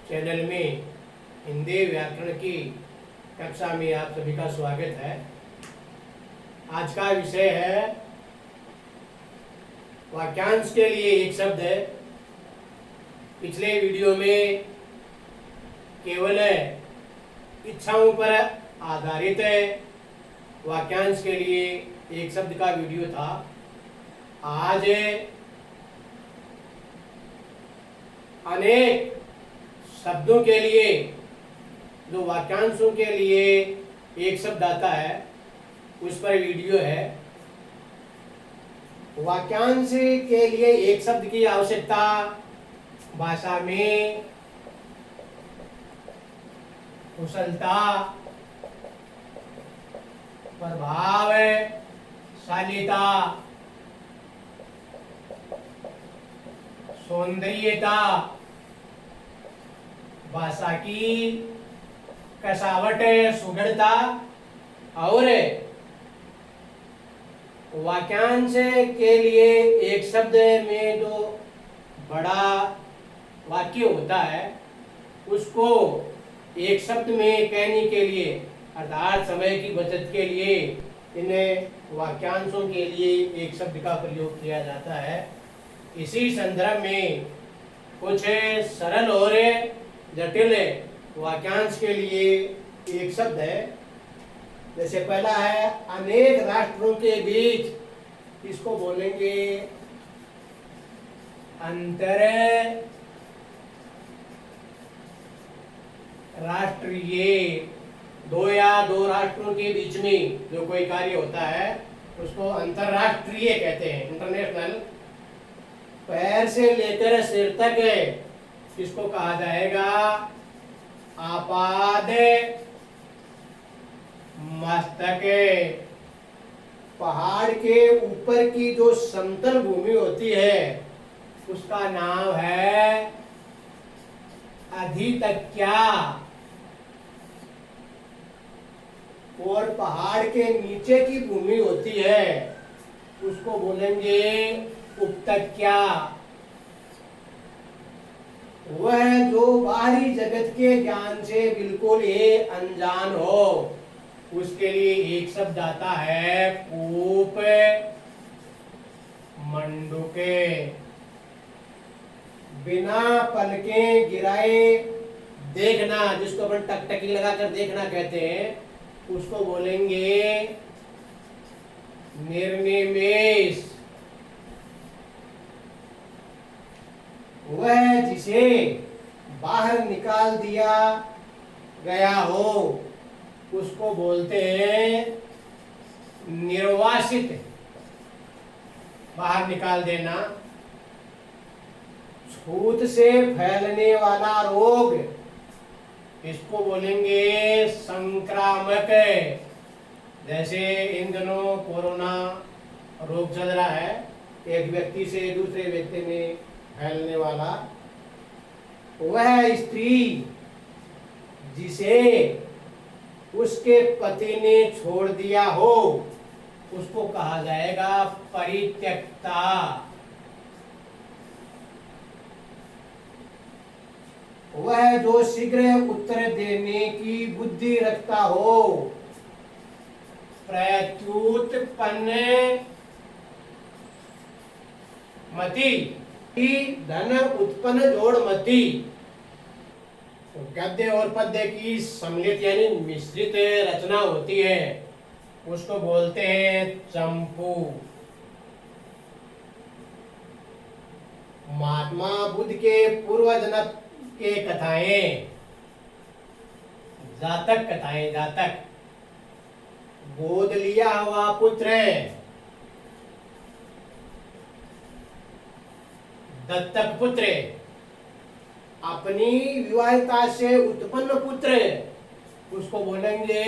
Channel में हिंदी व्याकरण की कक्षा में आप सभी का स्वागत है। आज का विषय है वाक्यांश के लिए एक शब्द है। पिछले वीडियो में केवल इच्छाओं पर आधारित वाक्यांश के लिए एक शब्द का वीडियो था। आज अनेक शब्दों के लिए जो वाक्यांशों के लिए एक शब्द आता है उस पर वीडियो है। वाक्यांश के लिए एक शब्द की आवश्यकता भाषा में कुशलता, प्रभावशालीता, सौंदर्यता, भाषा की कसावट, सुगढ़ता और वाक्यांश के लिए एक शब्द में जो बड़ा वाक्य होता है उसको एक शब्द में कहने के लिए अर्थात समय की बचत के लिए इन वाक्यांशों के लिए एक शब्द का प्रयोग किया जाता है। इसी संदर्भ में कुछ सरल और जटिल वाक्यांश के लिए एक शब्द है। जैसे पहला है अनेक राष्ट्रों के बीच, इसको बोलेंगे अंतर राष्ट्रीय। दो या दो राष्ट्रों के बीच में जो कोई कार्य होता है उसको अंतरराष्ट्रीय कहते हैं, इंटरनेशनल। पैर से लेकर सिर तक इसको कहा जाएगा आपाद मस्तक। पहाड़ के ऊपर की जो समतल भूमि होती है उसका नाम है अधितक्या, और पहाड़ के नीचे की भूमि होती है उसको बोलेंगे उपतक्या। वह जो बाहरी जगत के ज्ञान से बिल्कुल ही अनजान हो उसके लिए एक शब्द आता है कूप मंडूके। बिना पलकें गिराए देखना, जिसको अपन टकटकी लगाकर देखना कहते हैं, उसको बोलेंगे निर्निमेष। वह जिसे बाहर निकाल दिया गया हो उसको बोलते हैं निर्वासित, बाहर निकाल देना। छूत से फैलने वाला रोग, इसको बोलेंगे संक्रामक। जैसे इन दिनों कोरोना रोग चल रहा है, एक व्यक्ति से दूसरे व्यक्ति में फैलने वाला। वह स्त्री जिसे उसके पति ने छोड़ दिया हो उसको कहा जाएगा परित्यक्ता। वह जो शीघ्र उत्तर देने की बुद्धि रखता हो प्रत्युत्पन्न मति, धन उत्पन्न जोड़ मति। गद्य और पद्य की सम्मिलित यानी मिश्रित रचना होती है उसको बोलते हैं चंपू। महात्मा बुद्ध के पूर्व जन्म के कथाएं, जातक कथाएं, जातक। गोद लिया हुआ पुत्र, दत्तक पुत्र। अपनी विवाहिता से उत्पन्न पुत्र उसको बोलेंगे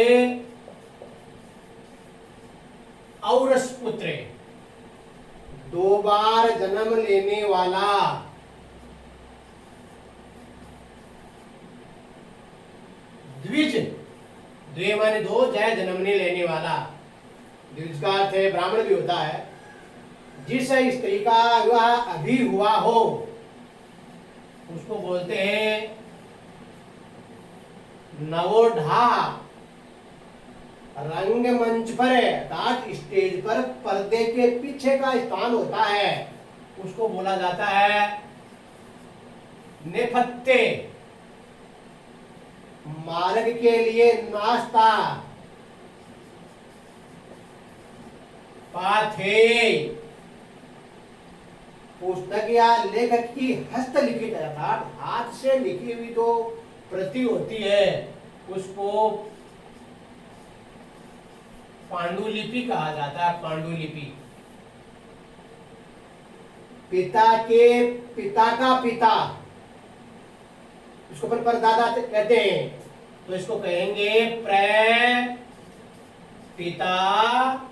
औरस पुत्र। दो बार जन्म लेने वाला, द्विज। द्वे माने दो, जय जन्मने लेने वाला। द्विज का अर्थ है ब्राह्मण भी होता है। जिस स्त्री का विवाह अभी हुआ हो उसको बोलते हैं नवोढ़ा रंगमंच पर अर्थात स्टेज पर पर्दे के पीछे का स्थान होता है, उसको बोला जाता है नेपथ्य। मार्ग के लिए नाश्ता पाथे। पुस्तक या लेखक की हस्तलिखित अर्थात हाथ से लिखी हुई जो प्रति होती है उसको पांडुलिपि कहा जाता है, पांडुलिपि। पिता के पिता का पिता, इसको अपन परदादा कहते हैं, तो इसको कहेंगे पितामह।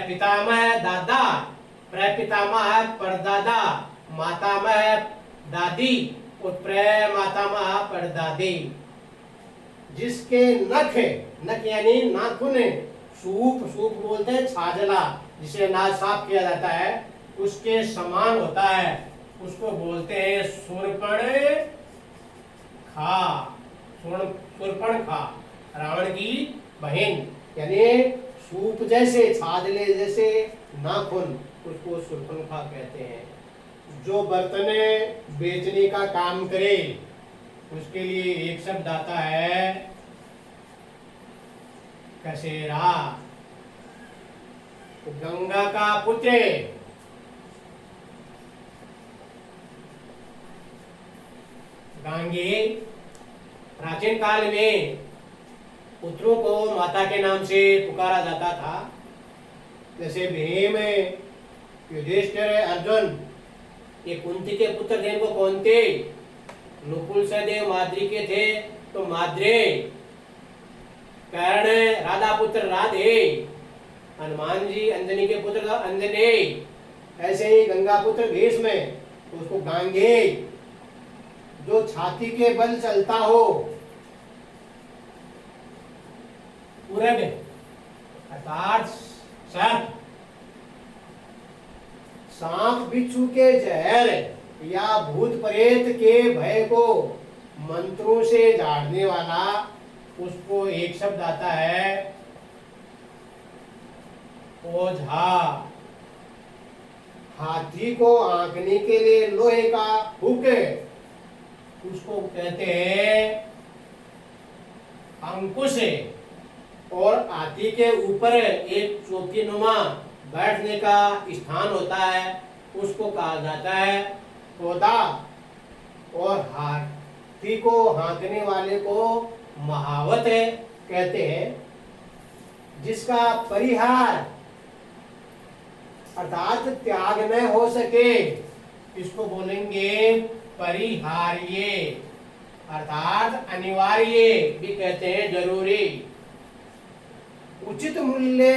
पितामह दादा, प्रपितामह परदादा, मातामह दादी और प्रमातामह परदादी। जिसके नख यानी नाखून, सूप बोलते हैं छाजला, जिसे अनाज साफ किया जाता है, उसके समान होता है, उसको बोलते हैं शूर्पणखा, रावण की बहन। यानी सूप जैसे, छाजले जैसे नाखून, उसको शूर्पणखा कहते हैं। जो बर्तन बेचने का काम करे उसके लिए एक शब्द आता है कसेरा। गंगा का पुत्र, गांगे। प्राचीन काल में पुत्रों को माता के नाम से पुकारा जाता था, जैसे भीम, युधिष्ठिर, अर्जुन। ये कुंती के पुत्र थे, इनको कौन थे? नकुल सहदेव माद्री के थे, तो माद्रे। कर्ण राधा पुत्र राधे, हनुमान जी अंजनी के पुत्र अंजने। ऐसे ही गंगा पुत्र भीष्म, तो उसको गांगे। जो छाती के बल चलता हो, पूरब अर्थात सर्प। सांप बिच्छू के जहर या भूत प्रेत के भय को मंत्रों से झाड़ने वाला, उसको एक शब्द आता है ओझा। हाथी को आंकने के लिए लोहे का हुक, उसको कहते हैं अंकुश। और हाथी के ऊपर एक चौकीनुमा बैठने का स्थान होता है, उसको कहा जाता है पौधा। और हाथी को हाँकने वाले को महावत कहते हैं। जिसका परिहार अर्थात त्याग न हो सके, इसको बोलेंगे परिहार्य, अर्थात अनिवार्य भी कहते हैं, जरूरी। उचित मूल्य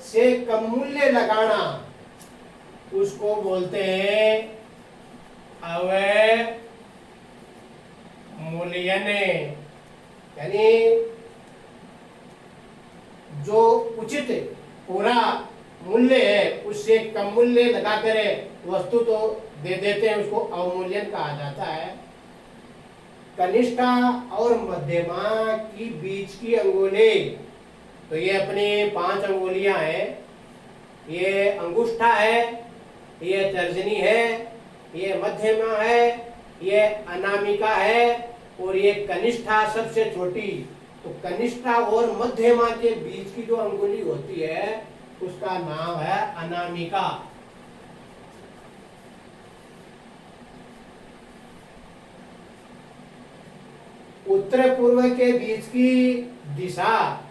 से कम मूल्य लगाना, उसको बोलते हैं अवमूल्यन। यानी जो उचित पूरा मूल्य है उससे कम मूल्य लगाकर वस्तु तो दे देते हैं, उसको अवमूल्यन कहा जाता है। कनिष्ठा और मध्यमा की बीच की अंगुली, तो ये अपनी 5 अंगुलियां हैं। ये अंगुष्ठा है, ये तर्जनी है, ये मध्यमा है, ये अनामिका है, और ये कनिष्ठा सबसे छोटी। तो कनिष्ठा और मध्यमा के बीच की जो अंगुली होती है उसका नाम है अनामिका। उत्तर पूर्व के बीच की दिशा,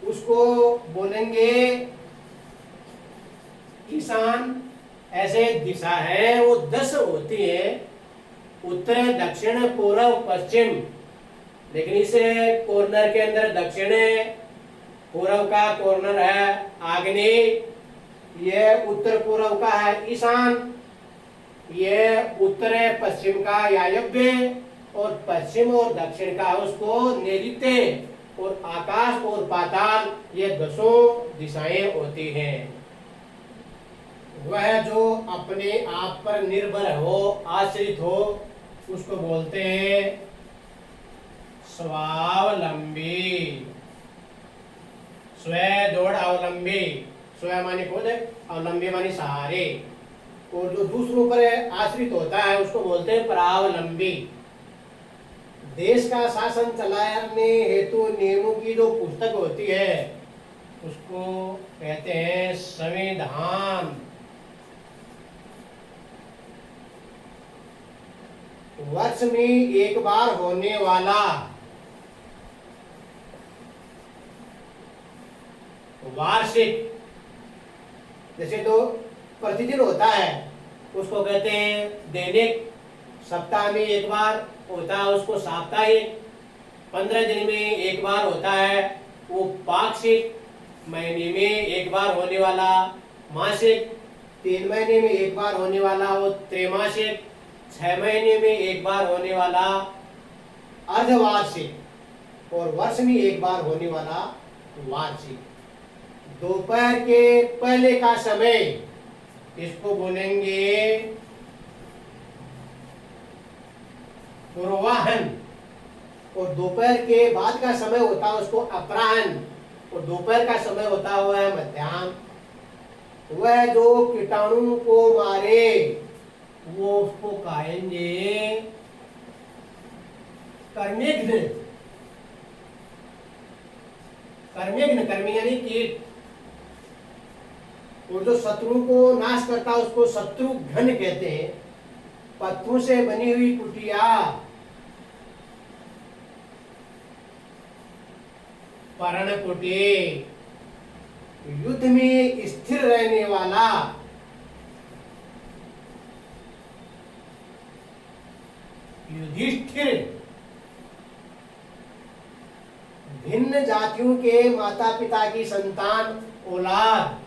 उसको बोलेंगे ईशान। ऐसे दिशा है वो 10 होती है, उत्तर, दक्षिण, पूर्व, पश्चिम। लेकिन इस कॉर्नर के अंदर दक्षिण, पूर्व का कॉर्नर है आग्नेय, ये उत्तर पूर्व का है ईशान, ये उत्तर पश्चिम का वायव्य, और पश्चिम और दक्षिण का उसको नैऋत्य। और आकाश और पाताल, ये 10 दिशाएं होती हैं। वह जो अपने आप पर निर्भर हो, आश्रित हो, उसको बोलते हैं स्वावलंबी। स्व जोड़ अवलंबी। स्व माने खुद, अवलंबी माने सहारे, और जो दूसरों पर आश्रित होता है उसको बोलते हैं परावलंबी। देश का शासन चलाने हेतु नियमों की जो पुस्तक होती है उसको कहते हैं संविधान। वर्ष में एक बार होने वाला वार्षिक, जैसे तो प्रतिदिन होता है उसको कहते हैं दैनिक, सप्ताह में एक बार होता है उसको साप्ताहिक, 15 दिन में एक बार होता है वो पाक्षिक, महीने में एक बार होने वाला मासिक, 3 महीने में एक बार होने वाला वो त्रैमासिक, 6 महीने में एक बार होने वाला अर्धवार्षिक, और वर्ष में एक बार होने वाला वार्षिक। दोपहर के पहले का समय इसको बोलेंगे पूर्वाह्न, और दोपहर के बाद का समय होता है उसको अपराह्न, और दोपहर का समय होता हुआ है मध्याह्न। वह जो कीटाणु को मारे वो उसको कहेंगे कर्मेघ्न। कर्मेघ्न, कर्मी यानी कीट, और जो शत्रु को नाश करता है उसको शत्रुघ्न कहते हैं। पत्थरों से बनी हुई कुटिया पर्णकुटी। युद्ध में स्थिर रहने वाला युधिष्ठिर। भिन्न जातियों के माता पिता की संतान औलाद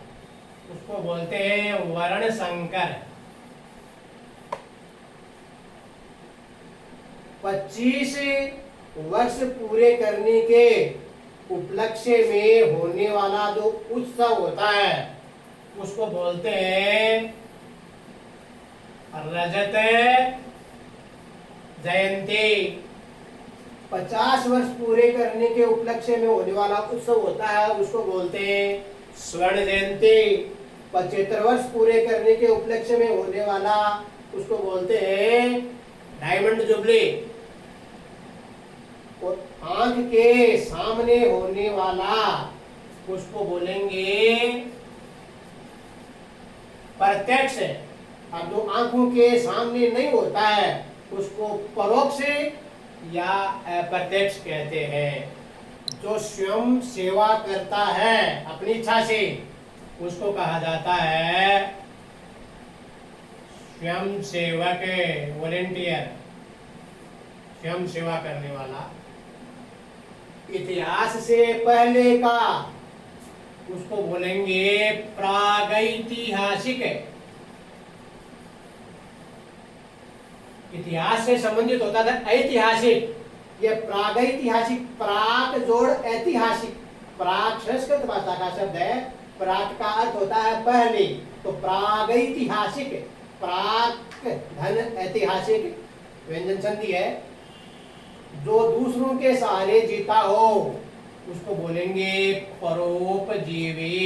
उसको बोलते हैं वर्ण संकर। 25 वर्ष पूरे करने के उपलक्ष्य में होने वाला जो उत्सव होता है उसको बोलते हैं रजत जयंती। 50 वर्ष पूरे करने के उपलक्ष्य में होने वाला उत्सव होता है उसको बोलते हैं स्वर्ण जयंती। 75 वर्ष पूरे करने के उपलक्ष्य में होने वाला उसको बोलते हैं डायमंड जुबली। और आंख के सामने होने वाला उसको बोलेंगे प्रत्यक्ष। अब जो आंखों के सामने नहीं होता है उसको परोक्ष या अप्रत्यक्ष कहते हैं। जो स्वयं सेवा करता है अपनी इच्छा से उसको कहा जाता है स्वयं सेवक, वॉलेंटियर, स्वयं सेवा करने वाला। इतिहास से पहले का उसको बोलेंगे प्रागैतिहासिक। इतिहास से संबंधित होता था ऐतिहासिक, यह प्रागैतिहासिक, प्राक जोड़ ऐतिहासिक। प्राक संस्कृत भाषा का शब्द है, प्राक का अर्थ होता है पहले, तो प्रागैतिहासिक, प्राक धन ऐतिहासिक व्यंजन संधि है। जो दूसरों के सहारे जीता हो उसको बोलेंगे परोपजीवी।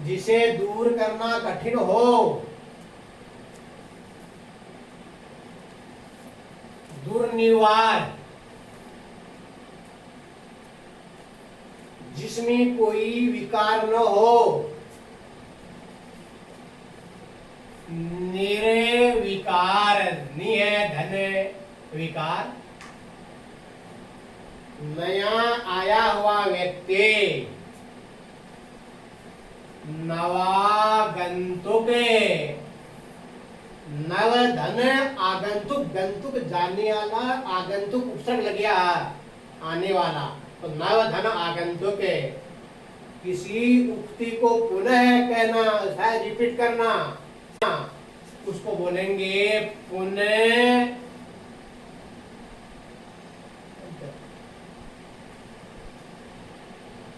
जिसे दूर करना कठिन हो, दुर्निवार। जिसमें कोई विकार न हो, निर्विकार। नि है धन विकार। नया आया हुआ व्यक्ति, नवागंतुक। नव धन आगंतुक, गंतुक जाने वाला, आगंतुक उपसर्ग लग गया आने वाला, तो नव धन आगंतुक। किसी उक्ति को पुनः कहना, शायद रिपीट करना, उसको बोलेंगे पुनः।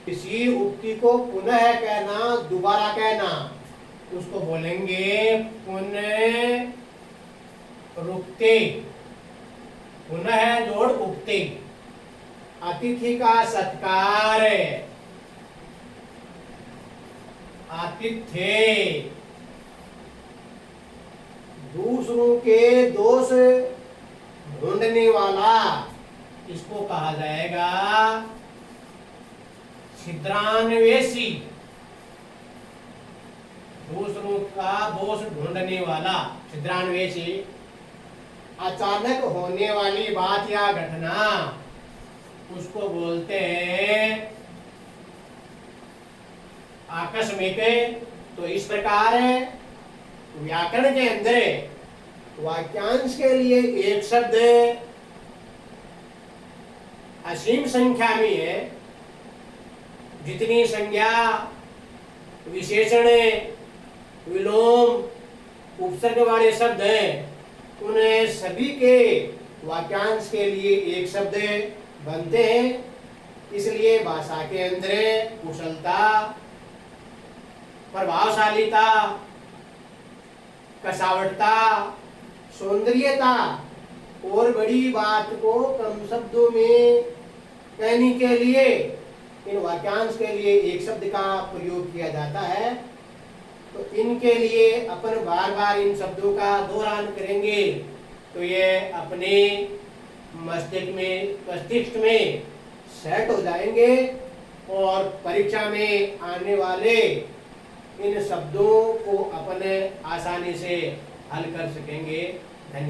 किसी उक्ति को पुनः कहना, दोबारा कहना, उसको बोलेंगे पुनः रुकते, पुनः जोड़ उगते। अतिथि का सत्कार, आतिथ्य। दूसरों के दोष ढूंढने वाला, इसको कहा जाएगा छिद्रान्वेषी। दूसरों का दोष ढूंढने वाला छिद्रान्वेषी। अचानक होने वाली बात या घटना, उसको बोलते हैं आकस्मिक। तो इस प्रकार व्याकरण के अंदर वाक्यांश के लिए एक शब्द असीम संख्या में है। जितनी संज्ञा, विशेषण, विलोम, उपसर्ग वाले शब्द हैं, उन्हें सभी के वाक्यांश के लिए एक शब्द बनते हैं। इसलिए भाषा के अंदर कुशलता, प्रभावशालीता, कसावटता, सौंदर्यता और बड़ी बात को कम शब्दों में कहने के लिए इन वाक्यांश के लिए एक शब्द का प्रयोग किया जाता है। तो इनके लिए अपन बार बार इन शब्दों का दोहरान करेंगे तो ये अपने मस्तिष्क में सेट हो जाएंगे और परीक्षा में आने वाले इन शब्दों को अपन आसानी से हल कर सकेंगे।